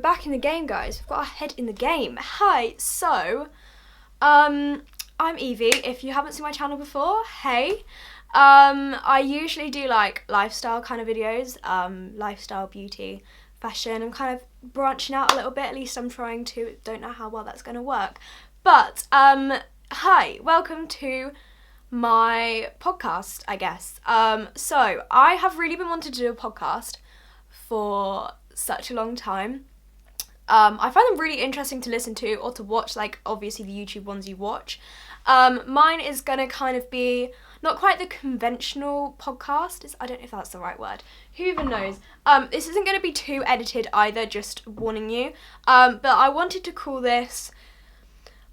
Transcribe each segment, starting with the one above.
back in the game, guys. We've got our head in the game. Hi, so, I'm Evie. If you haven't seen my channel before, hey. I usually do like lifestyle kind of videos, lifestyle, beauty, fashion. I'm kind of branching out a little bit, at least I'm trying to. Don't know how well that's going to work. But, hi, welcome to my podcast, I guess. So, I have really been wanting to do a podcast for such a long time. I find them really interesting to listen to or to watch, like obviously the YouTube ones you watch. Mine is gonna kind of be not quite the conventional podcast. I don't know if that's the right word. Who even knows? This isn't gonna be too edited either, just warning you. But I wanted to call this,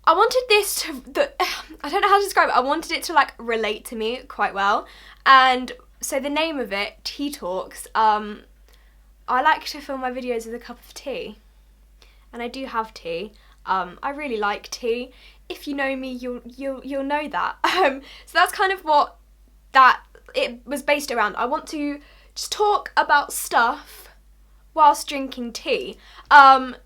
I don't know how to describe it. I wanted it to like relate to me quite well. And so the name of it, TeaTalks, I like to film my videos with a cup of tea. And I do have tea. I really like tea. If you know me, you'll know that. So that's kind of what it was based around. I want to just talk about stuff whilst drinking tea.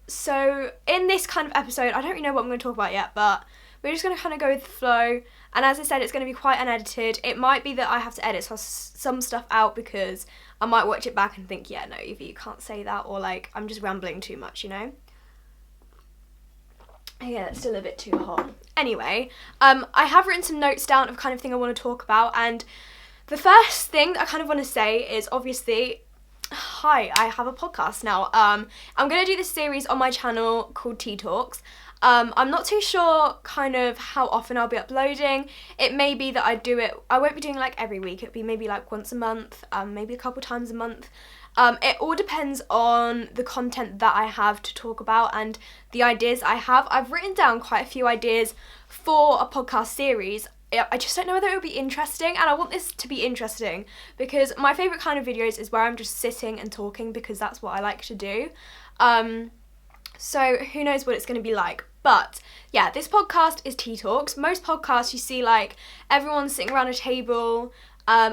So in this kind of episode, I don't really know what I'm going to talk about yet, but we're just going to kind of go with the flow. And as I said, it's going to be quite unedited. It might be that I have to edit some stuff out because I might watch it back and think, yeah, no, Evie, you can't say that, or like, I'm just rambling too much, you know? Yeah, it's still a bit too hot. Anyway, I have written some notes down of kind of thing I want to talk about, and the first thing that I kind of want to say is obviously, hi, I have a podcast now. I'm going to do this series on my channel called TeaTalks. I'm not too sure kind of how often I'll be uploading. It may be that I won't be doing like every week. It'll be maybe like once a month, maybe a couple times a month. It all depends on the content that I have to talk about and the ideas I have. I've written down quite a few ideas for a podcast series. I just don't know whether it will be interesting, and I want this to be interesting because my favourite kind of videos is where I'm just sitting and talking because that's what I like to do. So who knows what it's going to be like. But yeah, this podcast is TeaTalks. Most podcasts you see like everyone sitting around a table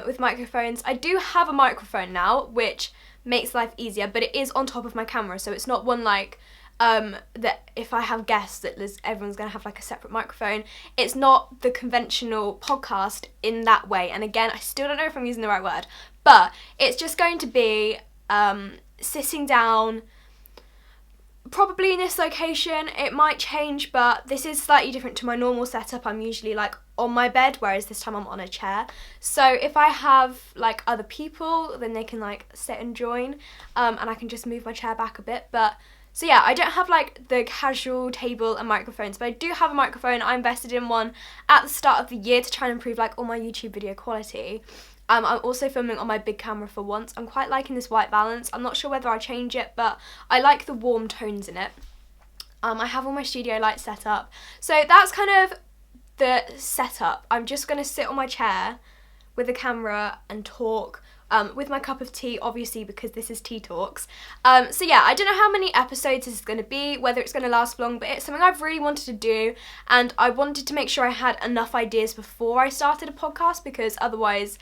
with microphones. I do have a microphone now, which makes life easier, but it is on top of my camera, so it's not one like that if I have guests that everyone's going to have like a separate microphone. It's not the conventional podcast in that way, and again, I still don't know if I'm using the right word, but it's just going to be sitting down, probably in this location. It might change, but this is slightly different to my normal setup. I'm usually like on my bed, whereas this time I'm on a chair. So if I have like other people, then they can like sit and join, and I can just move my chair back a bit. But so yeah, I don't have like the casual table and microphones, but I do have a microphone. I invested in one at the start of the year to try and improve like all my YouTube video quality. I'm also filming on my big camera for once. I'm quite liking this white balance. I'm not sure whether I change it, but I like the warm tones in it. I have all my studio lights set up. So that's kind of the setup. I'm just going to sit on my chair with the camera and talk with my cup of tea, obviously, because this is TeaTalks. So yeah, I don't know how many episodes this is going to be, whether it's going to last long, but it's something I've really wanted to do, and I wanted to make sure I had enough ideas before I started a podcast, because otherwise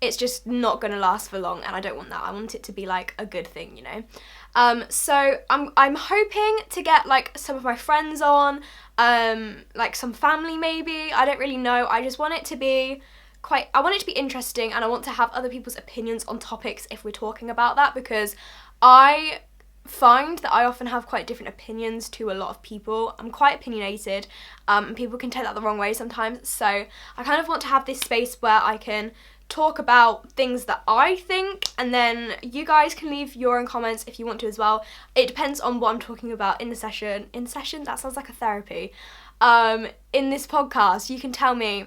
it's just not going to last for long, and I don't want that. I want it to be like a good thing, you know. So I'm hoping to get like some of my friends on, like some family maybe. I don't really know. I just want it to be I want it to be interesting, and I want to have other people's opinions on topics if we're talking about that, because I find that I often have quite different opinions to a lot of people. I'm quite opinionated, and people can take that the wrong way sometimes. So I kind of want to have this space where I can talk about things that I think, and then you guys can leave your own comments if you want to as well. It depends on what I'm talking about in the session. That sounds like a therapy. In this podcast, you can tell me,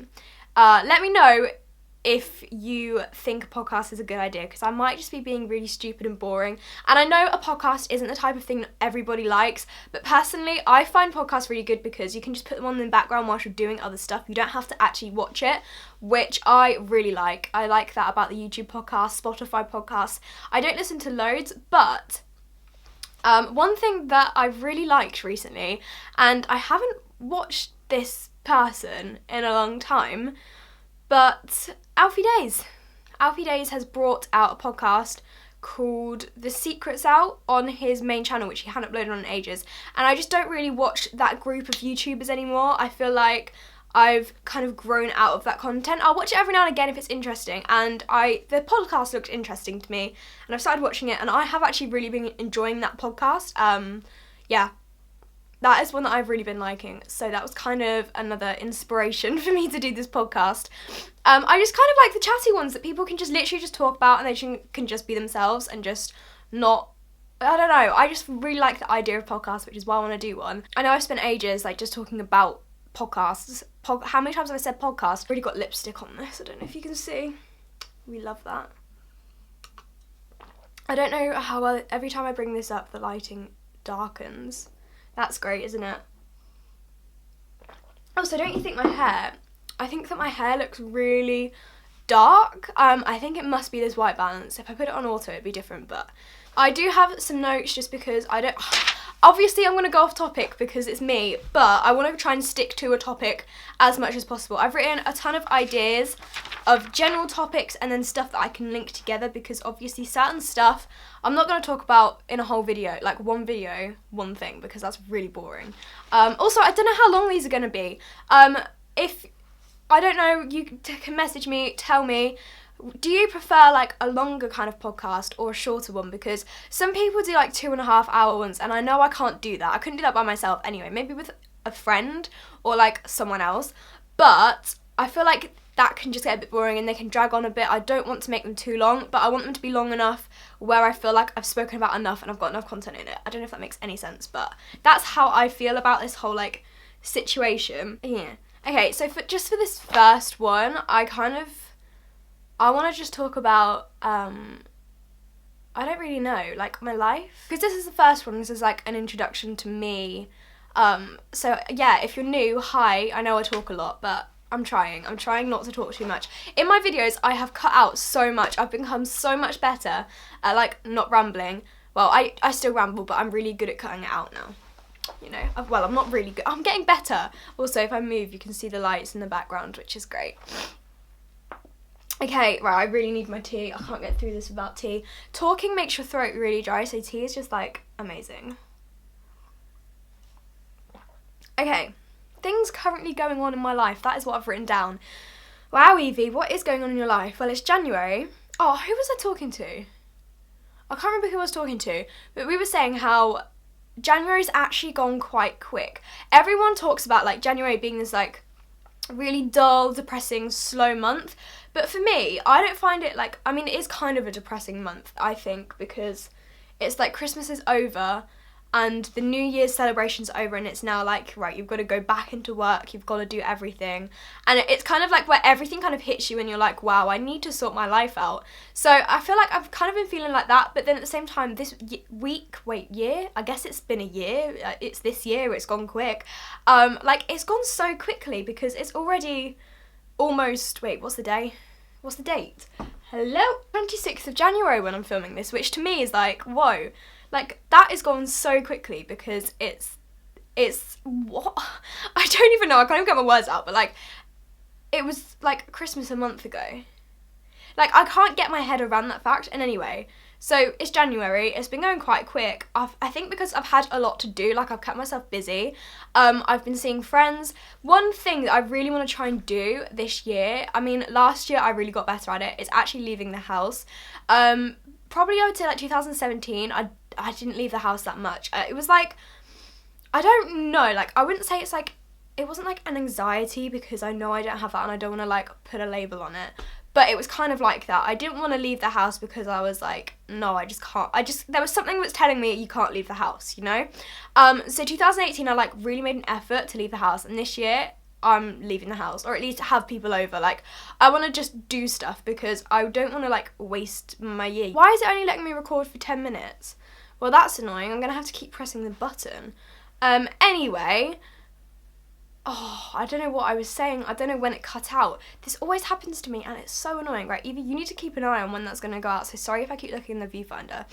let me know if you think a podcast is a good idea, because I might just be being really stupid and boring. And I know a podcast isn't the type of thing that everybody likes, but personally, I find podcasts really good because you can just put them on in the background whilst you're doing other stuff. You don't have to actually watch it, which I really like. I like that about the YouTube podcast, Spotify podcasts. I don't listen to loads, but one thing that I've really liked recently, and I haven't watched this person in a long time, but Alfie Days has brought out a podcast called The Secrets Out on his main channel, which he hadn't uploaded on in ages, and I just don't really watch that group of YouTubers anymore. I feel like I've kind of grown out of that content. I'll watch it every now and again if it's interesting, and the podcast looked interesting to me, and I've started watching it, and I have actually really been enjoying that podcast. Yeah, that is one that I've really been liking, so that was kind of another inspiration for me to do this podcast. I just kind of like the chatty ones that people can just literally just talk about, and they can just be themselves and just not, I don't know, I just really like the idea of podcasts, which is why I want to do one. I know I've spent ages like just talking about podcasts. How many times have I said podcast? I've already got lipstick on this, I don't know if you can see. We love that. I don't know how well, every time I bring this up the lighting darkens. That's great, isn't it? Also, don't you think I think that my hair looks really dark. I think it must be this white balance. If I put it on auto it'd be different, but I do have some notes just because I don't... Obviously I'm going to go off topic because it's me, but I want to try and stick to a topic as much as possible. I've written a ton of ideas of general topics and then stuff that I can link together, because obviously certain stuff I'm not going to talk about in a whole video, like one video, one thing, because that's really boring. Also, I don't know how long these are going to be. If, I don't know, you can message me, tell me, do you prefer like a longer kind of podcast or a shorter one? Because some people do like 2.5 hour ones, and I know I can't do that. I couldn't do that by myself anyway, maybe with a friend or like someone else, but I feel like that can just get a bit boring and they can drag on a bit. I don't want to make them too long, but I want them to be long enough where I feel like I've spoken about enough and I've got enough content in it. I don't know if that makes any sense, but that's how I feel about this whole like situation. Yeah. Okay, so for this first one, I want to just talk about, I don't really know, like my life. Because this is the first one, this is like an introduction to me. So yeah, if you're new, hi, I know I talk a lot, but I'm trying not to talk too much. In my videos, I have cut out so much. I've become so much better at like not rambling. Well, I still ramble, but I'm really good at cutting it out now. You know, well, I'm not really good. I'm getting better. Also, if I move, you can see the lights in the background, which is great. Okay, right, I really need my tea. I can't get through this without tea. Talking makes your throat really dry, so tea is just like amazing. Okay, things currently going on in my life. That is what I've written down. Wow, Evie, what is going on in your life? Well, it's January. Oh, who was I talking to? I can't remember who I was talking to, but we were saying how January's actually gone quite quick. Everyone talks about like January being this like really dull, depressing, slow month, but for me, I don't find it like, I mean, it is kind of a depressing month, I think, because it's like Christmas is over and the New Year's celebration's over, and it's now like, right, you've got to go back into work, you've got to do everything, and it's kind of like where everything kind of hits you and you're like, wow, I need to sort my life out. So I feel like I've kind of been feeling like that, but then at the same time, this year, I guess it's been a year, it's this year, it's gone quick, like it's gone so quickly because it's already almost, wait, what's the day? What's the date? Hello? 26th of January when I'm filming this, which to me is like, whoa. Like, that is gone so quickly because it's, what? I don't even know, I can't even get my words out, but like, it was like Christmas a month ago. Like, I can't get my head around that fact, and anyway, so it's January, it's been going quite quick. I think because I've had a lot to do, like I've kept myself busy, I've been seeing friends. One thing that I really want to try and do this year, I mean, last year I really got better at it, is actually leaving the house. Probably I would say like 2017, I didn't leave the house that much. It was like, I don't know, like I wouldn't say it's like, it wasn't like an anxiety because I know I don't have that and I don't want to like put a label on it, but it was kind of like that. I didn't want to leave the house because I was like, no, I just can't. There was something that's telling me you can't leave the house, you know? So 2018 I like really made an effort to leave the house, and this year I'm leaving the house, or at least have people over. Like, I want to just do stuff because I don't want to like waste my year. Why is it only letting me record for 10 minutes? Well, that's annoying. I'm going to have to keep pressing the button. Anyway, oh, I don't know what I was saying. I don't know when it cut out. This always happens to me and it's so annoying, right? Evie, you need to keep an eye on when that's going to go out. So sorry if I keep looking in the viewfinder.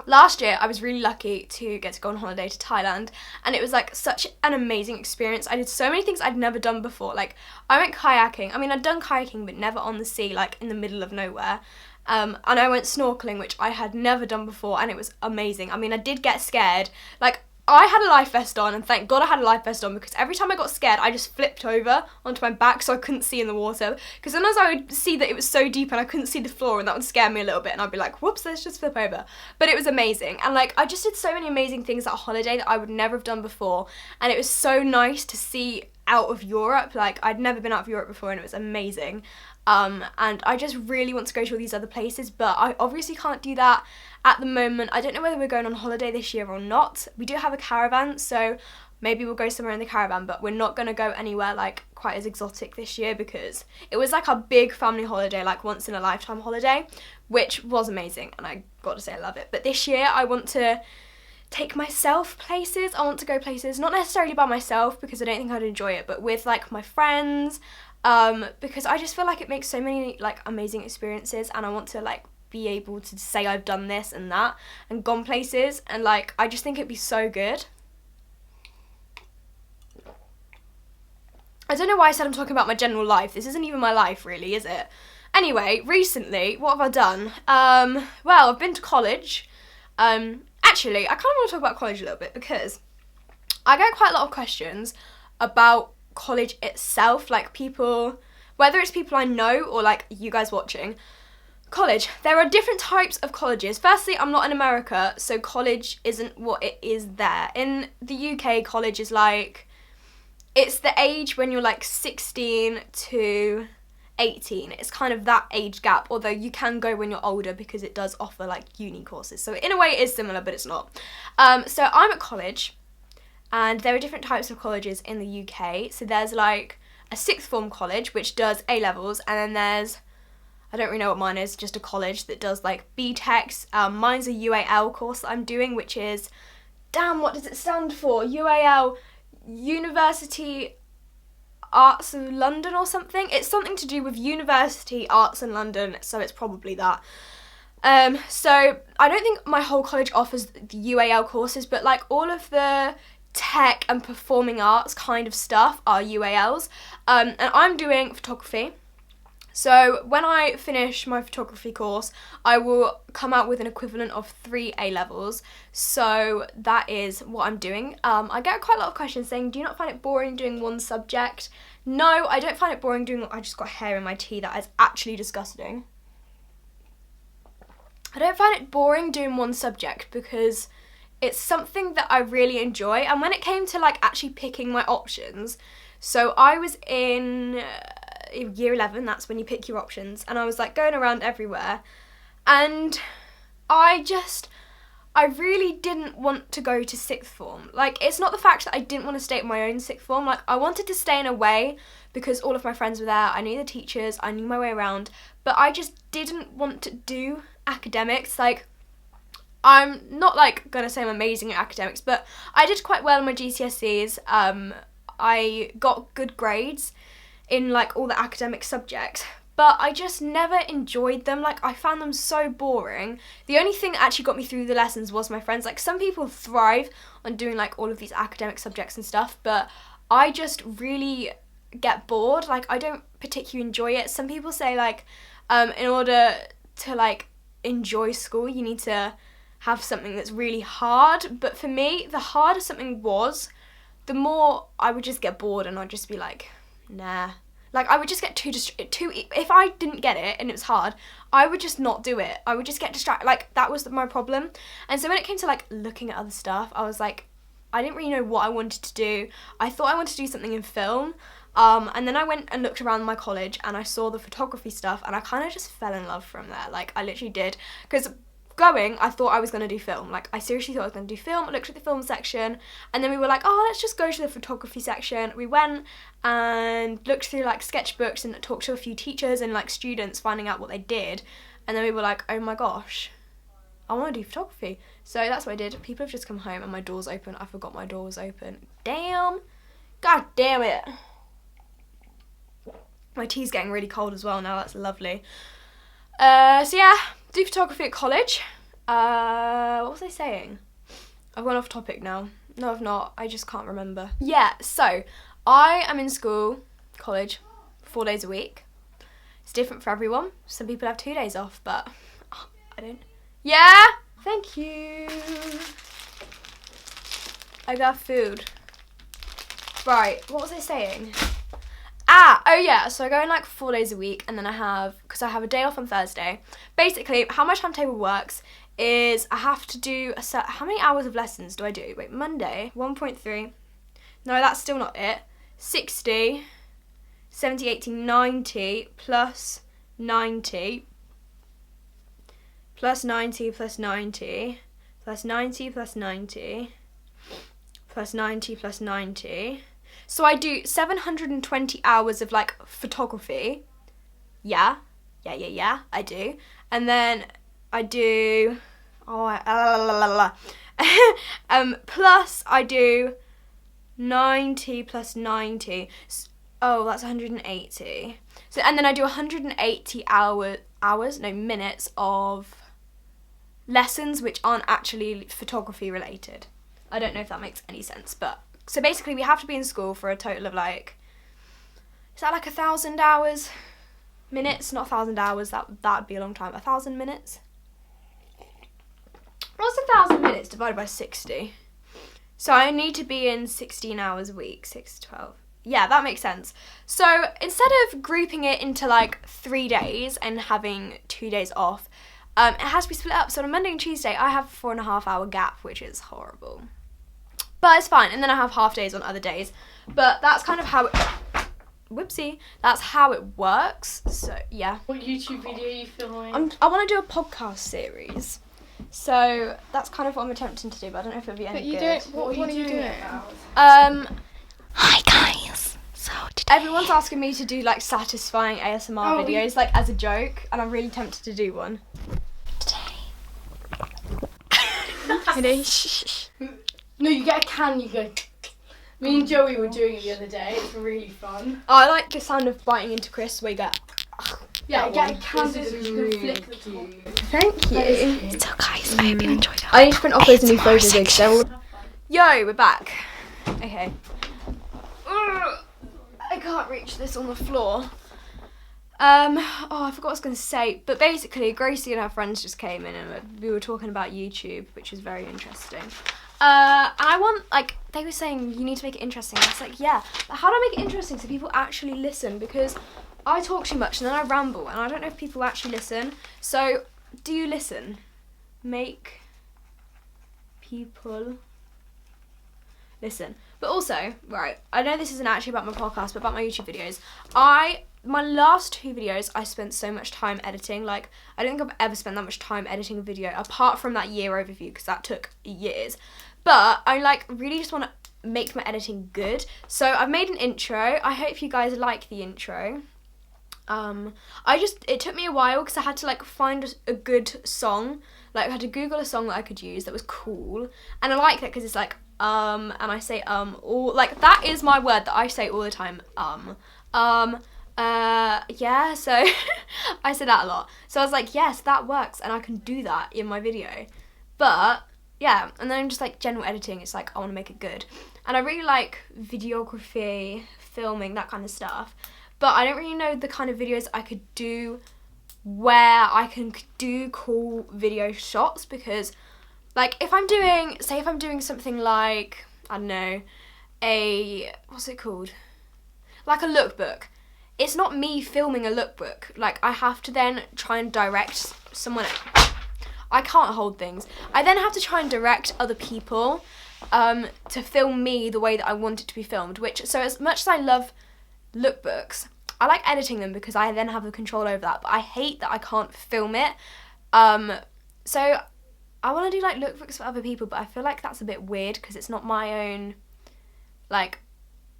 Last year, I was really lucky to get to go on holiday to Thailand, and it was like such an amazing experience. I did so many things I'd never done before. Like, I went kayaking. I mean, I'd done kayaking, but never on the sea, like in the middle of nowhere. And I went snorkeling, which I had never done before, and it was amazing. I mean, I did get scared. Like, I had a life vest on, and thank God I had a life vest on, because every time I got scared, I just flipped over onto my back so I couldn't see in the water. Because sometimes I would see that it was so deep and I couldn't see the floor, and that would scare me a little bit, and I'd be like, whoops, let's just flip over. But it was amazing, and like, I just did so many amazing things at a holiday that I would never have done before, and it was so nice to see out of Europe. Like, I'd never been out of Europe before, and it was amazing. And I just really want to go to all these other places, but I obviously can't do that at the moment. I don't know whether we're going on holiday this year or not. We do have a caravan, so maybe we'll go somewhere in the caravan, but we're not going to go anywhere like quite as exotic this year, because it was like a big family holiday, like once in a lifetime holiday, which was amazing, and I got to say I love it. But this year I want to take myself places. I want to go places, not necessarily by myself, because I don't think I'd enjoy it, but with like my friends, because I just feel like it makes so many like amazing experiences, and I want to like be able to say I've done this and that and gone places, and like I just think it'd be so good. I don't know why I said I'm talking about my general life. This isn't even my life really, is it? Anyway, recently, what have I done? Well, I've been to college. Actually, I kind of want to talk about college a little bit, because I get quite a lot of questions about college itself, like people, whether it's people I know or like you guys watching. College, there are different types of colleges. Firstly, I'm not in America, so college isn't what it is there. In the UK, college is like, it's the age when you're like 16 to 18. It's kind of that age gap, although you can go when you're older, because it does offer like uni courses. So in a way it is similar, but it's not. So I'm at college, and there are different types of colleges in the UK. So there's like a sixth form college, which does A-levels, and then there's, I don't really know what mine is, just a college that does like BTECs. Mine's a UAL course that I'm doing, which is, damn, what does it stand for? UAL, University Arts of London or something. It's something to do with University Arts in London, so it's probably that. So I don't think my whole college offers the UAL courses, but like all of the tech and performing arts kind of stuff are UALs. And I'm doing photography. So when I finish my photography course, I will come out with an equivalent of 3 A-levels. So that is what I'm doing. I get quite a lot of questions saying, do you not find it boring doing one subject? No, I don't find it boring doing, I just got hair in my tea, that is actually disgusting. I don't find it boring doing one subject, because it's something that I really enjoy. And when it came to like actually picking my options, so I was in year 11, that's when you pick your options, and I was like going around everywhere, and I really didn't want to go to sixth form. Like, it's not the fact that I didn't want to stay at my own sixth form, like I wanted to stay in a way because all of my friends were there, I knew the teachers, I knew my way around, but I just didn't want to do academics. Like, I'm not like gonna say I'm amazing at academics, but I did quite well in my GCSEs. I got good grades in like all the academic subjects, but I just never enjoyed them. Like, I found them so boring. The only thing that actually got me through the lessons was my friends. Like, some people thrive on doing like all of these academic subjects and stuff, but I just really get bored. Like, I don't particularly enjoy it. Some people say like in order to like enjoy school, you need to have something that's really hard, but for me, the harder something was, the more I would just get bored, and I'd just be like, nah. Like, I would just get too if I didn't get it and it was hard, I would just not do it. I would just get distracted. Like, that was my problem. And so when it came to like looking at other stuff, I was like, I didn't really know what I wanted to do. I thought I wanted to do something in film. And then I went and looked around my college, and I saw the photography stuff, and I kind of just fell in love from there. Like, I literally did. Because I thought I was going to do film. Like, I seriously thought I was going to do film. I looked at the film section, and then we were like, oh, let's just go to the photography section. We went and looked through like sketchbooks and talked to a few teachers and like students, finding out what they did, and then we were like, oh my gosh, I want to do photography. So that's what I did. People have just come home and my door's open. I forgot my door was open. Damn. God damn it. My tea's getting really cold as well now. That's lovely. So yeah, do photography at college. What was I saying? I've gone off topic now. No, I've not. I just can't remember. Yeah, so I am in college, 4 days a week. It's different for everyone. Some people have 2 days off, but I don't. Yeah? Thank you. I got food. Right, what was I saying? Oh yeah, so I go in like 4 days a week, and then because I have a day off on Thursday. Basically, how my timetable works is I have to do how many hours of lessons do I do? Wait, Monday, 1.3. No, that's still not it. 60, 70, 80, 90, plus 90, plus 90, plus 90, plus 90, plus 90, plus 90, plus 90. So I do 720 hours of like photography. Yeah, I do. And then I do, plus I do 90 plus 90. Oh, that's 180. So, and then I do 180 minutes of lessons which aren't actually photography related. I don't know if that makes any sense, but so basically we have to be in school for a total of like, is that like 1,000 hours? Minutes, not 1,000 hours, that'd be a long time. 1,000 minutes? What's 1,000 minutes divided by 60? So I need to be in 16 hours a week, 6 to 12. Yeah, that makes sense. So instead of grouping it into like 3 days and having 2 days off, it has to be split up. So on a Monday and Tuesday, I have a 4.5 hour gap, which is horrible. But it's fine. And then I have half days on other days. But that's kind of how it... Whoopsie. That's how it works. So, yeah. What YouTube video are you filming? I want to do a podcast series. So that's kind of what I'm attempting to do, but I don't know if it'll be any good. What are you doing? Hi guys. So today everyone's asking me to do like satisfying ASMR videos, like as a joke, and I'm really tempted to do one. Today. No, you get a can, you go. Me and Joey were doing it the other day. It's really fun. I like the sound of biting into crisps where you go. Yeah, get a can so you can flick the top. Thank you. So guys, I hope you enjoyed it. I need to print off those new photos because they're all... Yo, we're back. Okay. I can't reach this on the floor. I forgot what I was going to say. But basically, Gracie and her friends just came in and we were talking about YouTube, which is very interesting. And I want, like, they were saying you need to make it interesting. I was like, yeah, but how do I make it interesting so people actually listen? Because I talk too much and then I ramble and I don't know if people actually listen. So, do you listen? Make people listen. But also, right, I know this isn't actually about my podcast, but about my YouTube videos. My last 2 videos, I spent so much time editing. Like, I don't think I've ever spent that much time editing a video, apart from that year overview, because that took years. But I, like, really just want to make my editing good. So I've made an intro. I hope you guys like the intro. It took me a while because I had to, like, find a good song. Like, I had to Google a song that I could use that was cool. And I like that because it's like, and I say, or, like, that is my word that I say all the time, yeah, so I say that a lot. So I was like, yes, that works, and I can do that in my video. But, yeah, and then just, like, general editing, it's like, I want to make it good. And I really like videography, filming, that kind of stuff. But I don't really know the kind of videos I could do where I can do cool video shots, because, like, if I'm doing something like, I don't know, what's it called? Like a lookbook. It's not me filming a lookbook. Like, I have to then try and direct someone else. I can't hold things. I then have to try and direct other people to film me the way that I want it to be filmed. So as much as I love lookbooks, I like editing them because I then have the control over that. But I hate that I can't film it. So I want to do, like, lookbooks for other people, but I feel like that's a bit weird because it's not my own, like,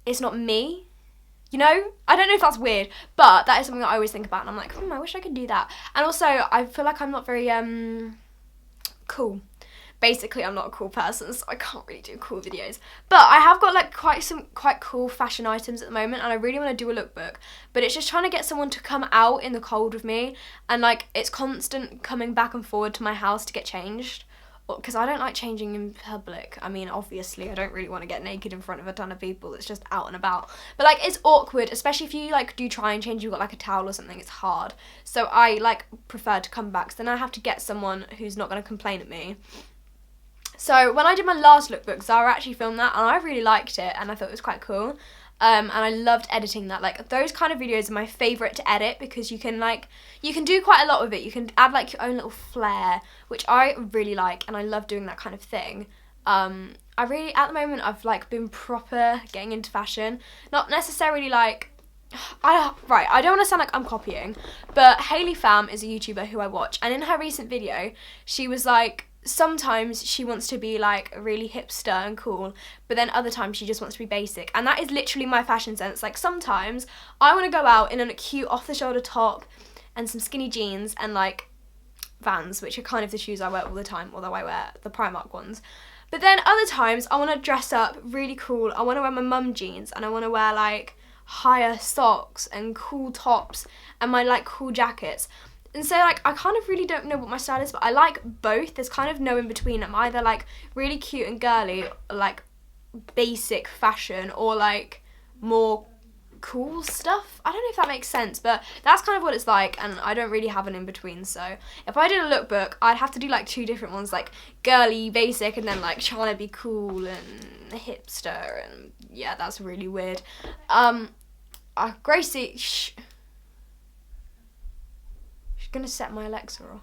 it's not me. You know? I don't know if that's weird, but that is something that I always think about, and I'm like, I wish I could do that. And also, I feel like I'm not very, cool. Basically, I'm not a cool person, so I can't really do cool videos. But I have got, like, quite cool fashion items at the moment, and I really want to do a lookbook. But it's just trying to get someone to come out in the cold with me, and, like, it's constant coming back and forward to my house to get changed. because I don't like changing in public. I mean, obviously, I don't really want to get naked in front of a ton of people. It's just out and about. But, like, it's awkward, especially if you, like, do try and change, you've got, like, a towel or something. It's hard. So I, like, prefer to come back. So then I have to get someone who's not going to complain at me. So when I did my last lookbook, Zara actually filmed that, and I really liked it, and I thought it was quite cool. And I loved editing that. Like, those kind of videos are my favourite to edit because you can do quite a lot with it. You can add, like, your own little flair, which I really like, and I love doing that kind of thing. At the moment, I've, like, been proper getting into fashion. Not necessarily, like, I don't want to sound like I'm copying, but Hayley Pham is a YouTuber who I watch, and in her recent video, she was like, sometimes she wants to be like really hipster and cool, but then other times she just wants to be basic, and that is literally my fashion sense. Like, sometimes I want to go out in a cute off-the-shoulder top and some skinny jeans and like Vans, which are kind of the shoes I wear all the time, although I wear the Primark ones. But then other times I want to dress up really cool. I want to wear my mum jeans, and I want to wear like higher socks and cool tops and my like cool jackets. And so, like, I kind of really don't know what my style is, but I like both. There's kind of no in between. I'm either, like, really cute and girly, like, basic fashion, or, like, more cool stuff. I don't know if that makes sense, but that's kind of what it's like, and I don't really have an in between. So if I did a lookbook, I'd have to do, like, 2 different ones, like, girly, basic, and then, like, trying to be cool and hipster, and, yeah, that's really weird. Gracie... gonna set my Alexa off.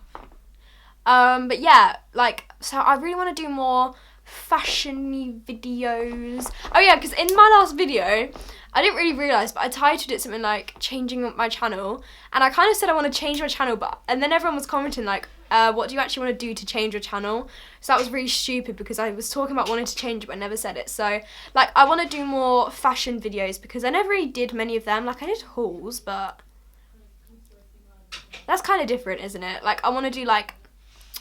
But yeah, like, so I really want to do more fashion-y videos. Oh yeah, because in my last video, I didn't really realise, but I titled it something like changing up my channel, and I kind of said I want to change my channel, and then everyone was commenting like, what do you actually want to do to change your channel? So that was really stupid because I was talking about wanting to change it but I never said it. So like, I want to do more fashion videos because I never really did many of them. Like, I did hauls, but that's kind of different, isn't it? Like, I want to do, like,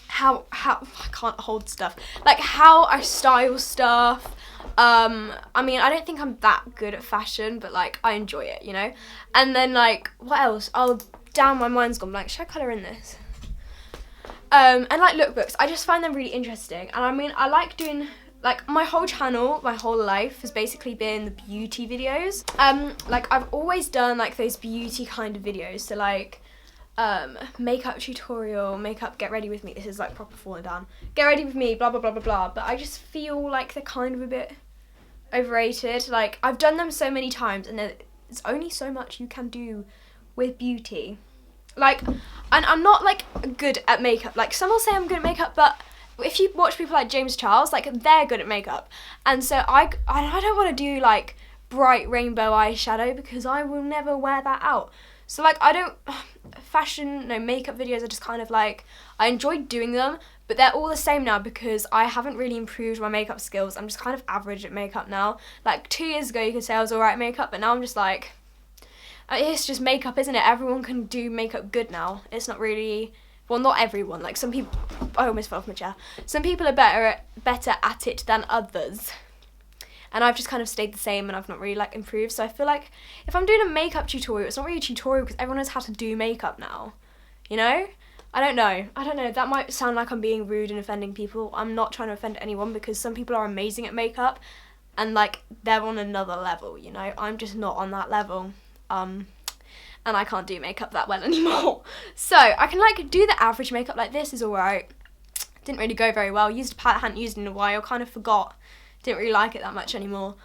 how I can't hold stuff. Like, how I style stuff. I mean, I don't think I'm that good at fashion, but, like, I enjoy it, you know? And then, like, what else? Oh, damn, my mind's gone blank. Should I colour in this? And, like, lookbooks. I just find them really interesting. And, I mean, I like doing... Like, my whole channel, my whole life has basically been the beauty videos. Like, I've always done, like, those beauty kind of videos. So, like... makeup tutorial, makeup get ready with me. This is like proper falling down. Get ready with me, blah blah blah blah blah. But I just feel like they're kind of a bit overrated. Like, I've done them so many times, and there's only so much you can do with beauty. Like, and I'm not like good at makeup. Like, some will say I'm good at makeup, but if you watch people like James Charles, like, they're good at makeup. And so I don't want to do like bright rainbow eyeshadow because I will never wear that out. So, like, makeup videos are just kind of like, I enjoyed doing them, but they're all the same now because I haven't really improved my makeup skills. I'm just kind of average at makeup now. Like, 2 years ago, you could say I was alright at makeup, but now I'm just like, it's just makeup, isn't it? Everyone can do makeup good now. It's not really, well, not everyone. Like, some people, I almost fell off my chair. Some people are better at it than others. And I've just kind of stayed the same, and I've not really, like, improved. So I feel like if I'm doing a makeup tutorial, it's not really a tutorial because everyone knows how to do makeup now. You know? I don't know. That might sound like I'm being rude and offending people. I'm not trying to offend anyone because some people are amazing at makeup and, like, they're on another level, you know? I'm just not on that level. And I can't do makeup that well anymore. So I can, like, do the average makeup. Like, this is alright. Didn't really go very well. Used a palette I hadn't used in a while. Kind of forgot. Didn't really like it that much anymore.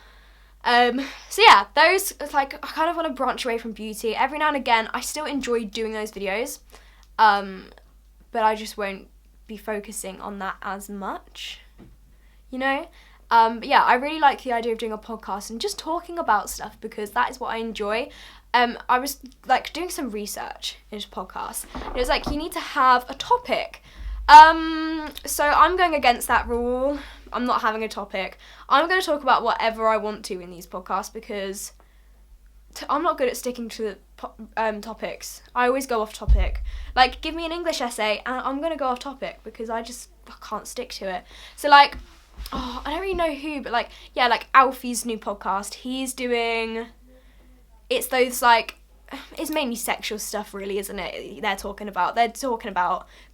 So yeah, those, like, I kind of want to branch away from beauty. Every now and again, I still enjoy doing those videos, but I just won't be focusing on that as much, you know? But yeah, I really like the idea of doing a podcast and just talking about stuff because that is what I enjoy. I was, like, doing some research into podcasts. It was like, you need to have a topic. So I'm going against that rule. I'm not having a topic. I'm going to talk about whatever I want to in these podcasts because I'm not good at sticking to topics. I always go off topic. Like, give me an English essay and I'm going to go off topic because I can't stick to it. So, like, I don't really know who, but, like, yeah, like, Alfie's new podcast, he's doing, it's those, like, it's mainly sexual stuff, really, isn't it? They're talking about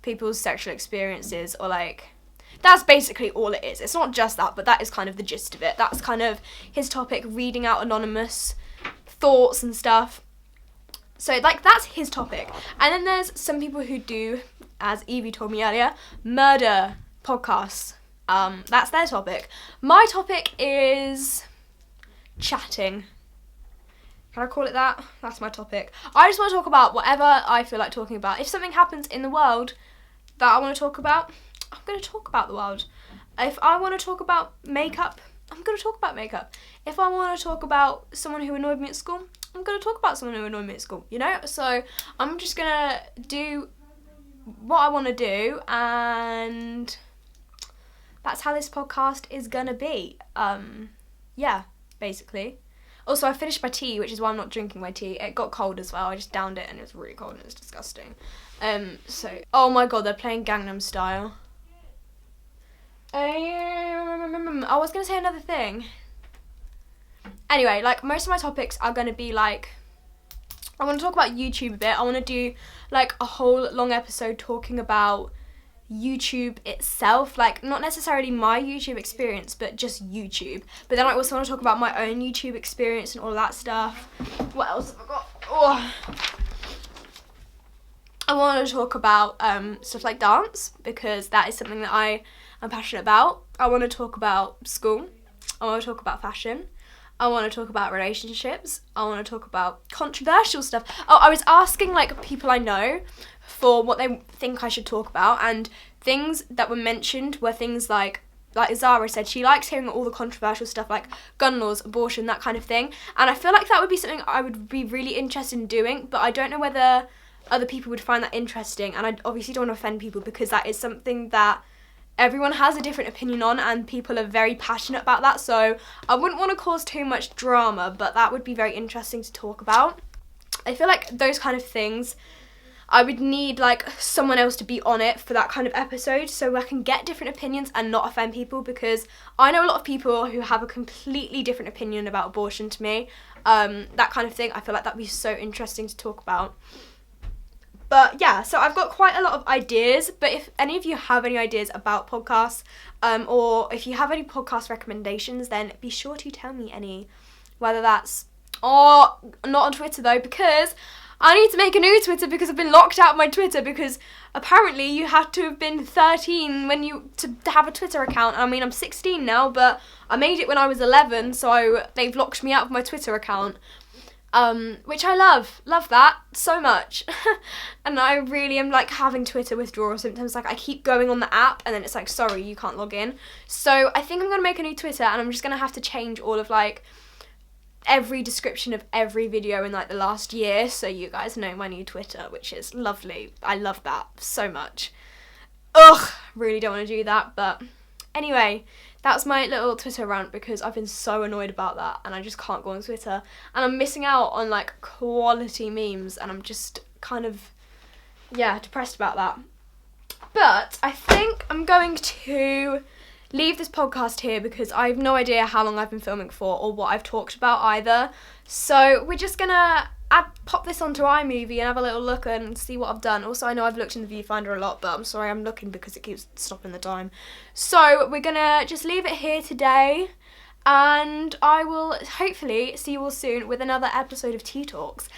people's sexual experiences, or, like, That's basically all it is. It's not just that, but that is kind of the gist of it. That's kind of his topic, reading out anonymous thoughts and stuff. So, like, that's his topic. And then there's some people who do, as Evie told me earlier, murder podcasts. That's their topic. My topic is chatting. Can I call it that? That's my topic. I just want to talk about whatever I feel like talking about. If something happens in the world that I want to talk about, I'm going to talk about the world. If I want to talk about makeup, I'm going to talk about makeup. If I want to talk about someone who annoyed me at school, I'm going to talk about someone who annoyed me at school, you know? So I'm just going to do what I want to do, and that's how this podcast is going to be. Yeah, basically. Also, I finished my tea, which is why I'm not drinking my tea. It got cold as well. I just downed it and it was really cold and it was disgusting. Oh my god, they're playing Gangnam Style. I was going to say another thing. Anyway, like, most of my topics are going to be, like, I want to talk about YouTube a bit. I want to do, like, a whole long episode talking about YouTube itself, like, not necessarily my YouTube experience, but just YouTube. But then I also want to talk about my own YouTube experience and all that stuff. What else have I got? Oh. I want to talk about stuff like dance, because that is something that I am passionate about. I want to talk about school. I want to talk about fashion. I want to talk about relationships. I want to talk about controversial stuff. Oh, I was asking, like, people I know for what they think I should talk about, and things that were mentioned were things like Zara said, she likes hearing all the controversial stuff, like gun laws, abortion, that kind of thing. And I feel like that would be something I would be really interested in doing, but I don't know whether other people would find that interesting, and I obviously don't want to offend people, because that is something that everyone has a different opinion on, and people are very passionate about that, so I wouldn't want to cause too much drama, but that would be very interesting to talk about. I feel like those kind of things, I would need, like, someone else to be on it for that kind of episode, so I can get different opinions and not offend people, because I know a lot of people who have a completely different opinion about abortion to me, that kind of thing. I feel like that'd be so interesting to talk about. But yeah, so I've got quite a lot of ideas, but if any of you have any ideas about podcasts, or if you have any podcast recommendations, then be sure to tell me any, whether that's, or not on Twitter though, because I need to make a new Twitter, because I've been locked out of my Twitter, because apparently you have to have been 13 to have a Twitter account. I mean, I'm 16 now, but I made it when I was 11, so they've locked me out of my Twitter account. Which I love that so much. And I really am, like, having Twitter withdrawal symptoms. Like, I keep going on the app and then it's like, sorry, you can't log in. So I think I'm gonna make a new Twitter, and I'm just gonna have to change all of, like, every description of every video in, like, the last year, so you guys know my new Twitter, which is lovely. I love that so much. Ugh, really don't want to do that, but anyway, that's my little Twitter rant, because I've been so annoyed about that and I just can't go on Twitter, and I'm missing out on, like, quality memes, and I'm just kind of, yeah, depressed about that. But I think I'm going to leave this podcast here, because I have no idea how long I've been filming for or what I've talked about either. So we're just gonna pop this onto iMovie and have a little look and see what I've done. Also, I know I've looked in the viewfinder a lot, but I'm sorry, I'm looking because it keeps stopping the time. So we're gonna just leave it here today, and I will hopefully see you all soon with another episode of TeaTalks,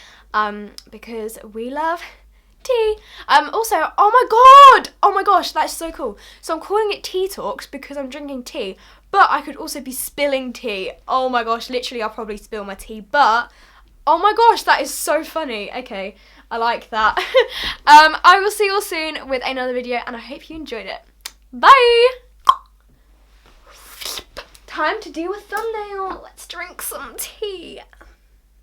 because we love tea. Also, oh my gosh, that's so cool. So I'm calling it TeaTalks because I'm drinking tea, but I could also be spilling tea. Oh my gosh, literally I'll probably spill my tea, but oh my gosh, that is so funny. Okay, I like that. I will see you all soon with another video, and I hope you enjoyed it. Bye! Time to do a thumbnail. Let's drink some tea.